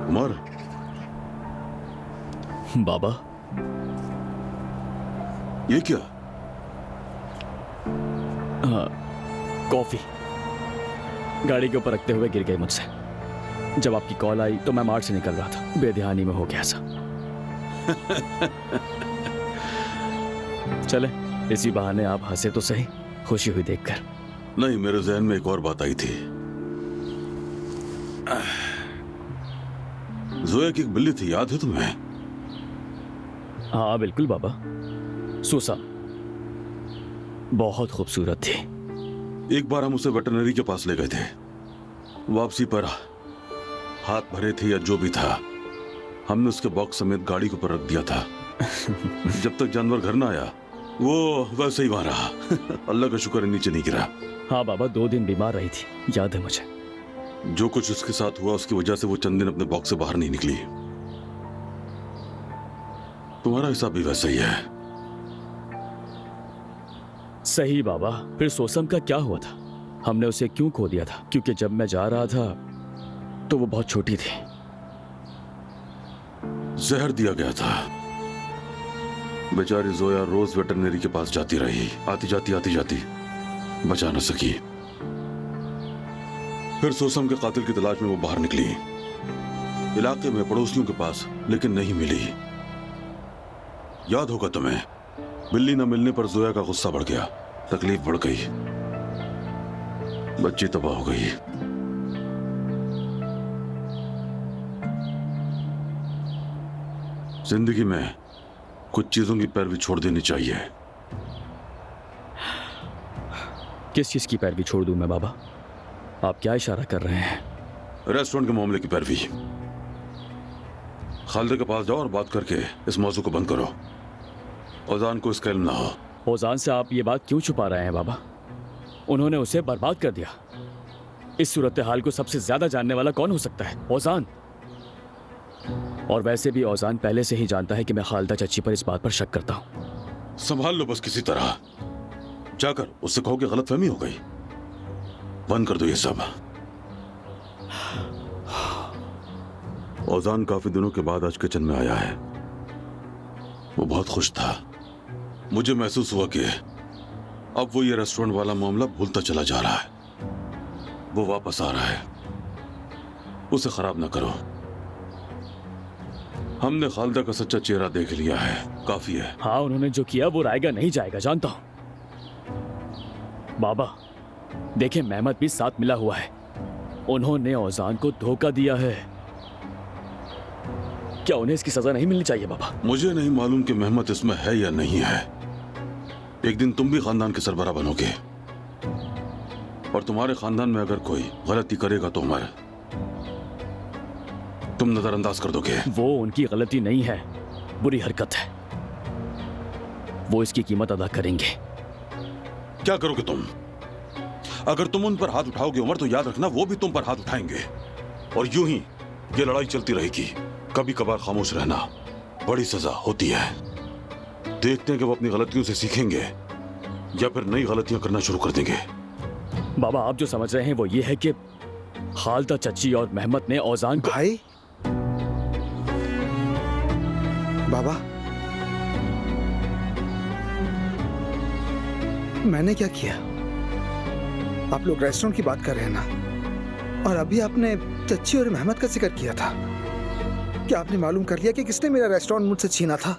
उमर, बाबा, ये क्या? हाँ, कॉफी गाड़ी के ऊपर रखते हुए गिर गई मुझसे। जब आपकी कॉल आई तो मैं मार्ट से निकल रहा था, बेध्यानी में हो गया सा। चले, इसी बहाने आप हंसे तो सही, खुशी हुई देखकर। नहीं, मेरे जहन में एक और बात आई थी। जोया की एक बिल्ली थी, याद है तुम्हें? हाँ बिल्कुल बाबा, सुसा, बहुत खूबसूरत थी। एक बार हम उसे वेटरनरी के पास ले गए थे। वापसी पर हाथ भरे थे या जो भी था, हमने उसके बॉक्स समेत गाड़ी के ऊपर रख दिया था। जब तक जानवर घर ना आया वो वैसे ही वहां रहा। अल्लाह का शुक्र है नीचे नहीं गिरा। हाँ बाबा, 2 दिन बीमार रही थी, याद है मुझे। जो कुछ उसके साथ हुआ उसकी वजह से वो चंद दिन अपने बॉक्स से बाहर नहीं निकली। तुम्हारा हिसाब भी वैसा ही है। सही बाबा, फिर सोसम का क्या हुआ था? हमने उसे क्यों खो दिया था? क्योंकि जब मैं जा रहा था तो वो बहुत छोटी थी। जहर दिया गया था। बेचारी जोया रोज वेटरनरी के पास जाती रही, आती जाती बचा न सकी। फिर सोसम के कातिल की तलाश में वो बाहर निकली, इलाके में पड़ोसियों के पास, लेकिन नहीं मिली। याद होगा तुम्हें, बिल्ली न मिलने पर जोया का गुस्सा बढ़ गया, तकलीफ बढ़ गई, बच्ची तबाह हो गई। जिंदगी में कुछ चीजों की पैरवी छोड़ देनी चाहिए। किस चीज की पैरवी छोड़ दूं मैं बाबा? आप क्या इशारा कर रहे हैं? रेस्टोरेंट के मामले की पैरवी। खालिद के पास जाओ और बात करके इस मौजू को बंद करो। ओजान को इसका इल्म ना हो। ओजान से आप ये बात क्यों छुपा रहे हैं बाबा? उन्होंने उसे बर्बाद कर दिया। इस सूरत हाल को सबसे ज्यादा जानने वाला कौन हो सकता है? ओजान। और वैसे भी ओजान पहले से ही जानता है कि मैं खालिदा चच्ची पर इस बात पर शक करता हूं। संभाल लो बस किसी तरह। जाकर उससे कहो कि गलतफहमी हो गई। बंद कर दो ये सब। ओजान काफी दिनों के बाद आज किचन में आया है। वो बहुत खुश था। मुझे महसूस हुआ कि अब वो ये रेस्टोरेंट वाला मामला भूलता चला जा रहा है। वो वापस आ रहा है। उसे खराब ना करो। हमने खालिदा का सच्चा चेहरा देख लिया है, काफी है। हाँ, उन्होंने जो किया वो रायगा नहीं जाएगा, जानता हूं। बाबा देखें, मेहमत भी साथ मिला हुआ है। उन्होंने ओजान को धोखा दिया है। क्या उन्हें इसकी सजा नहीं मिलनी चाहिए बाबा? मुझे नहीं मालूम कि मेहमत इसमें है या नहीं है। एक दिन तुम भी खानदान के सरबराह बनोगे, और तुम्हारे खानदान में अगर कोई गलती करेगा तो उमर, तुम नजरअंदाज कर दोगे। वो उनकी गलती नहीं है, बुरी हरकत है। वो इसकी कीमत अदा करेंगे। क्या करोगे तुम? अगर तुम उन पर हाथ उठाओगे उमर, तो याद रखना वो भी तुम पर हाथ उठाएंगे, और यूं ही ये लड़ाई चलती रहेगी। कभी कभार खामोश रहना बड़ी सजा होती है। देखते हैं कि वो अपनी गलतियों से सीखेंगे या फिर नई गलतियां करना शुरू कर देंगे। बाबा आप जो समझ रहे हैं वो ये है कि खालिदा चच्ची और मेहमत ने ओजान को... भाई, बाबा, मैंने क्या किया? आप लोग रेस्टोरेंट की बात कर रहे हैं ना, और अभी आपने चच्ची और मेहमत का जिक्र किया था। क्या आपने मालूम कर लिया कि किसने मेरा रेस्टोरेंट मुझसे छीना था?